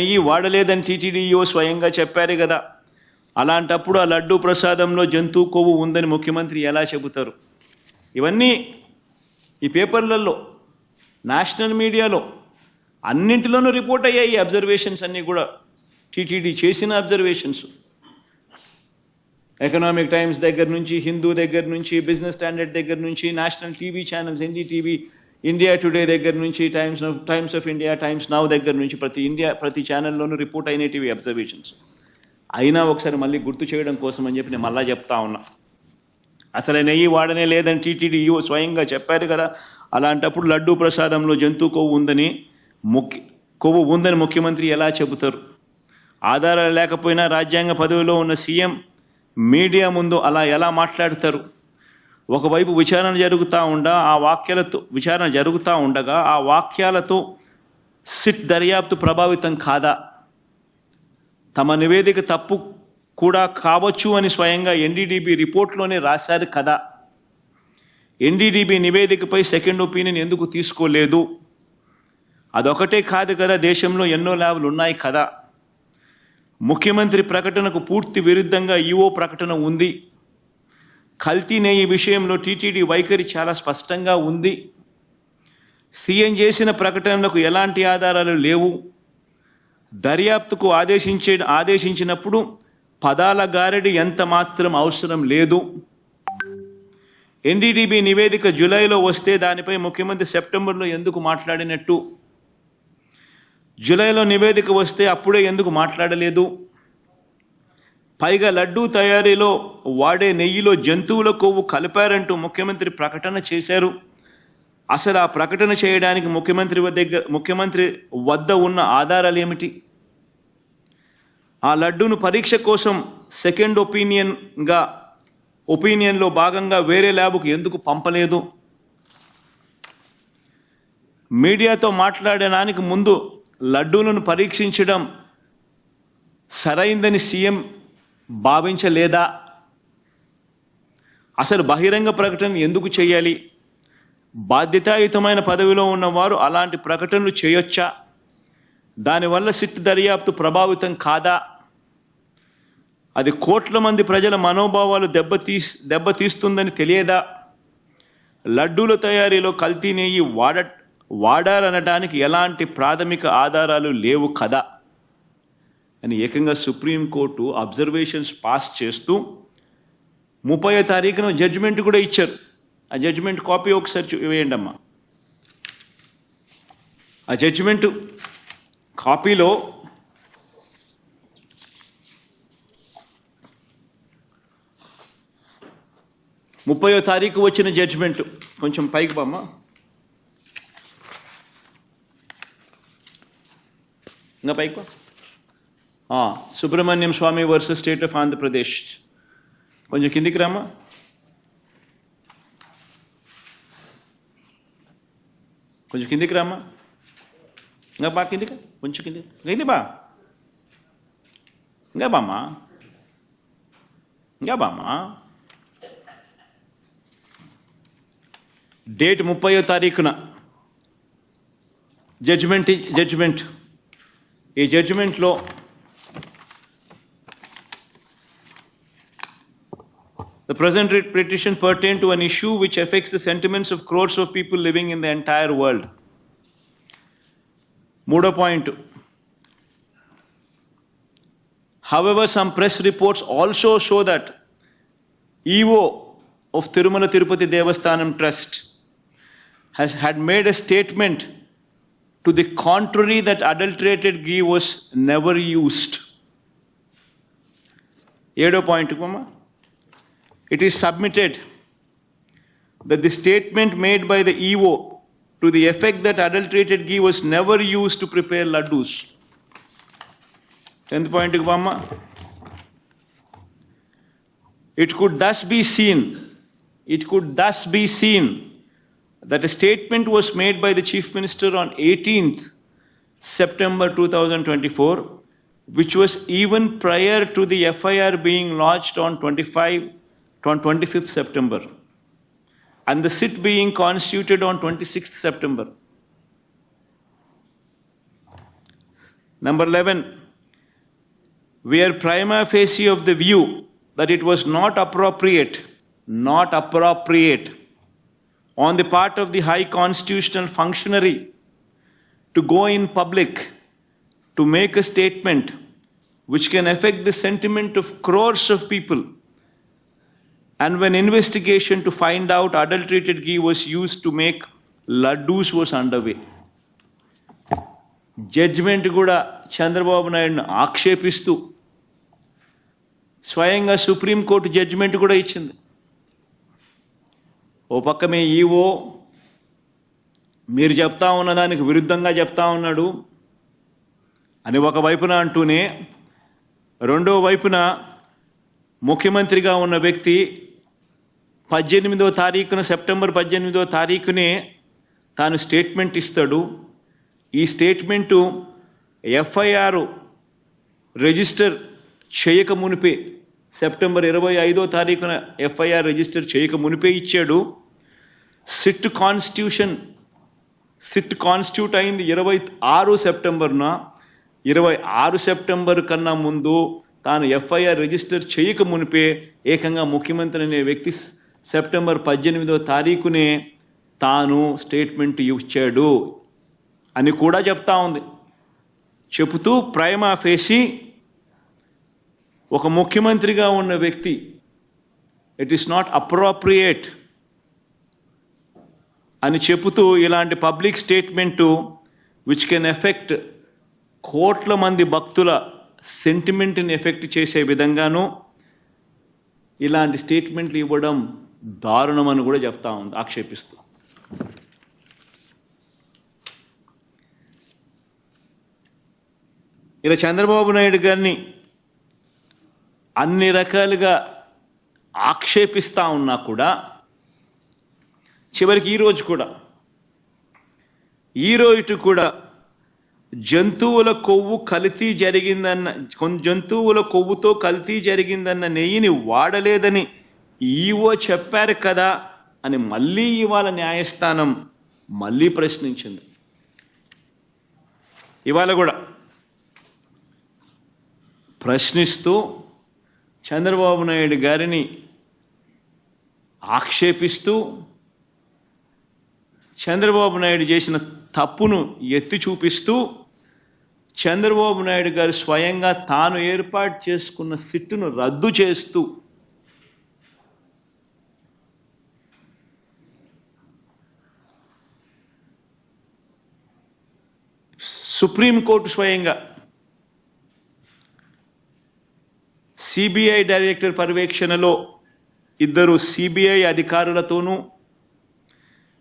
నెయ్యి వాడలేదని టీటీడీఓ స్వయంగా చెప్పారు కదా. అలాంటప్పుడు ఆ లడ్డూ ప్రసాదంలో జంతువు కొవ్వు ఉందని ముఖ్యమంత్రి ఎలా చెబుతారు? ఇవన్నీ ఈ పేపర్లలో, నేషనల్ మీడియాలో అన్నింటిలోనూ రిపోర్ట్ అయ్యాయి. ఈ అబ్జర్వేషన్స్ అన్నీ కూడా టీటీడీ చేసిన అబ్జర్వేషన్స్. ఎకనామిక్ టైమ్స్ దగ్గర నుంచి, హిందూ దగ్గర నుంచి, బిజినెస్ స్టాండర్డ్ దగ్గర నుంచి, national TV channels, NDTV, India today దగ్గర నుంచి, times of India, times now దగ్గర నుంచి ప్రతి ఛానల్లోనూ రిపోర్ట్ అయినవి అబ్జర్వేషన్స్. అయినా ఒకసారి మళ్ళీ గుర్తు చేయడం కోసం అని చెప్పి నేను మళ్ళా చెప్తా ఉన్నా. అసలు నెయ్యి వాడనే లేదని టీటీడీఓ స్వయంగా చెప్పారు కదా. అలాంటప్పుడు లడ్డూ ప్రసాదంలో జంతువు కొవ్వు ఉందని ముఖ్యమంత్రి ఎలా చెబుతారు? ఆధారాలు లేకపోయినా రాజ్యాంగ పదవిలో ఉన్న సీఎం మీడియా ముందు అలా ఎలా మాట్లాడతారు? ఒకవైపు విచారణ జరుగుతూ ఉండగా ఆ వాక్యాలతో సిట్ దర్యాప్తు ప్రభావితం కాదా? తమ నివేదిక తప్పు కూడా కావచ్చు అని స్వయంగా ఎన్డీడీబీ రిపోర్ట్లోనే రాశారు కదా. ఎన్డీడీబీ నివేదికపై సెకండ్ ఒపీనియన్ ఎందుకు తీసుకోలేదు? అదొకటే కాదు కదా, దేశంలో ఎన్నో ల్యాబ్లు ఉన్నాయి కదా. ముఖ్యమంత్రి ప్రకటనకు పూర్తి విరుద్ధంగా ఈఓ ప్రకటన ఉంది. కల్తీ నెయ్యి విషయంలో టీటీడీ వైఖరి చాలా స్పష్టంగా ఉంది. సీఎం చేసిన ప్రకటనలకు ఎలాంటి ఆధారాలు లేవు. దర్యాప్తుకు ఆదేశించినప్పుడు పదాల గారడి ఎంత మాత్రం అవసరం లేదు. ఎన్డీడీబీ నివేదిక జూలైలో వస్తే దానిపై ముఖ్యమంత్రి సెప్టెంబర్లో ఎందుకు మాట్లాడినట్టు? జూలైలో నివేదిక వస్తే అప్పుడే ఎందుకు మాట్లాడలేదు? పైగా లడ్డూ తయారీలో వాడే నెయ్యిలో జంతువుల కొవ్వు కలిపారంటూ ముఖ్యమంత్రి ప్రకటన చేశారు. అసలు ఆ ప్రకటన చేయడానికి ముఖ్యమంత్రి వద్ద ఉన్న ఆధారాలు ఏమిటి? ఆ లడ్డూను పరీక్ష కోసం సెకండ్ ఒపీనియన్లో భాగంగా వేరే ల్యాబ్కు ఎందుకు పంపలేదు? మీడియాతో మాట్లాడడానికి ముందు లడ్డూలను పరీక్షించడం సరైందని సీఎం భావించలేదా? అసలు బహిరంగ ప్రకటన ఎందుకు చేయాలి? బాధ్యతాయుతమైన పదవిలో ఉన్నవారు అలాంటి ప్రకటనలు చేయొచ్చా? దానివల్ల సిట్ దర్యాప్తు ప్రభావితం కాదా? అది కోట్ల మంది ప్రజల మనోభావాలు దెబ్బతీస్తుందని తెలియదా? లడ్డూల తయారీలో కల్తీ నెయ్యి వాడారనడానికి ఎలాంటి ప్రాథమిక ఆధారాలు లేవు కదా అని ఏకంగా సుప్రీంకోర్టు అబ్జర్వేషన్స్ పాస్ చేస్తూ 30వ తారీఖున జడ్జిమెంట్ కూడా ఇచ్చారు. ఆ జడ్జిమెంట్ కాపీ ఒకసారి వేయండి అమ్మా. ఆ జడ్జిమెంట్ కాపీలో ముప్పయో తారీఖు వచ్చిన జడ్జిమెంట్, కొంచెం పైకి బామ్మా, ఇంకా పైకి సుబ్రహ్మణ్యం స్వామి వర్సెస్ స్టేట్ ఆఫ్ ఆంధ్రప్రదేశ్. కొంచెం కిందికి రామా. కొంచెం కిందికి రామా. ఇంకా బా కిందికి, కొంచెం కింది బా, ఇంకా బామ్మా, ఇంకా బామ్మా. డేట్ 30వ తారీఖున జడ్జిమెంట్. ఈ జడ్జిమెంట్లో the present petition pertains to an issue which affects the sentiments of crores of people living in the entire world. Moodo point. However, some press reports also show that EO of Tirumala Tirupati Devasthanam Trust had made a statement to the contrary that adulterated ghee was never used. 7వ point kuma. It is submitted that the statement made by the EO to the effect that adulterated ghee was never used to prepare laddus. 10th point Vamma. It could thus be seen that a statement was made by the Chief Minister on 18th September 2024, which was even prior to the FIR being lodged on 25th September and the sit being constituted on 26th September. Number 11, we are prima facie of the view that it was not appropriate on the part of the high constitutional functionary to go in public to make a statement which can affect the sentiment of crores of people. And when investigation to find out adulterated ghee was used to make laddus was underway. Judgement కూడా చంద్రబాబు నాయుడును ఆక్షేపిస్తూ స్వయంగా supreme court judgement కూడా ఇచ్చింది. ఓ పక్క మీ EO మీరు చెప్తా ఉన్న దానికి విరుద్ధంగా చెప్తా ఉన్నాడు అని ఒక వైపున అంటూనే, రెండో వైపున ముఖ్యమంత్రిగా ఉన్న వ్యక్తి 18వ తారీఖున సెప్టెంబర్ 18వ తారీఖునే తాను స్టేట్మెంట్ ఇస్తాడు. ఈ స్టేట్మెంటు ఎఫ్ఐఆర్ రిజిస్టర్ చేయక మునిపే, సెప్టెంబర్ 25వ తారీఖున ఎఫ్ఐఆర్ రిజిస్టర్ చేయక మునిపే ఇచ్చాడు. సిట్ కాన్స్టిట్యూట్ అయింది 26 సెప్టెంబర్న. 26 సెప్టెంబర్ కన్నా ముందు తాను ఎఫ్ఐఆర్ రిజిస్టర్ చేయక మునిపే ఏకంగా ముఖ్యమంత్రి అనే వ్యక్తి సెప్టెంబర్ 18వ తారీఖునే తాను స్టేట్మెంట్ ఇచ్చాడు అని కూడా చెప్తా ఉంది. చెబుతూ ప్రైమా ఫేసి ఒక ముఖ్యమంత్రిగా ఉన్న వ్యక్తి ఇట్ ఈస్ నాట్ అప్రోప్రియేట్ అని చెబుతూ ఇలాంటి public statement which can affect కోట్ల మంది భక్తుల సెంటిమెంట్ని ఎఫెక్ట్ చేసే విధంగానూ ఇలాంటి స్టేట్మెంట్లు ఇవ్వడం దారుణమని కూడా చెప్తా ఉంది ఆక్షేపిస్తూ. ఇలా చంద్రబాబు నాయుడు గారిని అన్ని రకాలుగా ఆక్షేపిస్తూ ఉన్నా కూడా చివరికి ఈరోజు కూడా జంతువుల కొవ్వుతో కల్తీ జరిగిందన్న నెయ్యిని వాడలేదని ఈవో చెప్పారు కదా అని మళ్ళీ ఇవాళ న్యాయస్థానం మళ్ళీ ప్రశ్నించింది. ఇవాళ కూడా ప్రశ్నిస్తూ చంద్రబాబు నాయుడు గారిని ఆక్షేపిస్తూ చంద్రబాబు నాయుడు చేసిన తప్పును ఎత్తి చూపిస్తూ చంద్రబాబు నాయుడు గారు స్వయంగా తాను ఏర్పాటు చేసుకున్న సిట్టును రద్దు చేస్తూ సుప్రీంకోర్టు స్వయంగా సిబిఐ డైరెక్టర్ పర్యవేక్షణలో 2 సిబిఐ అధికారులతోనూ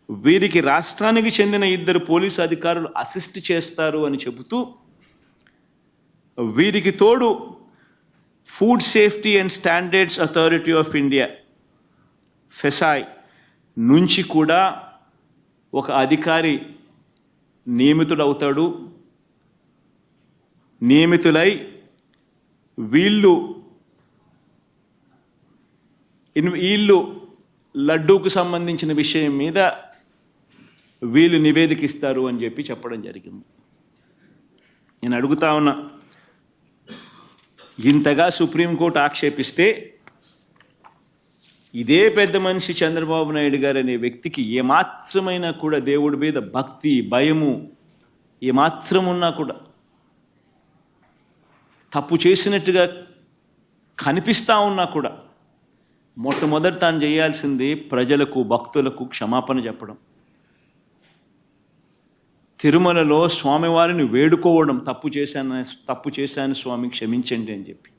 వీరికి రాష్ట్రానికి చెందిన 2 పోలీసు అధికారులు అసిస్ట్ చేస్తారు అని చెబుతూ వీరికి తోడు food safety and standards authority of India FSSAI నుంచి కూడా ఒక అధికారి నియమితులై వీళ్ళు లడ్డూకు సంబంధించిన విషయం మీద వీళ్ళు నివేదిక ఇస్తారు అని చెప్పడం జరిగింది. నేను అడుగుతా ఉన్నా, ఇంతగా సుప్రీంకోర్టు ఆక్షేపిస్తే ఇదే పెద్ద మనిషి చంద్రబాబు నాయుడు గారు అనే వ్యక్తికి ఏమాత్రమైనా కూడా దేవుడి మీద భక్తి భయము ఏమాత్రం ఉన్నా కూడా తప్పు చేసినట్టుగా కనిపిస్తూ ఉన్నా కూడా మొట్టమొదటి తాను చేయాల్సింది ప్రజలకు భక్తులకు క్షమాపణ చెప్పడం, తిరుమలలో స్వామివారిని వేడుకోవడం, తప్పు చేశాను స్వామి క్షమించండి అని చెప్పి.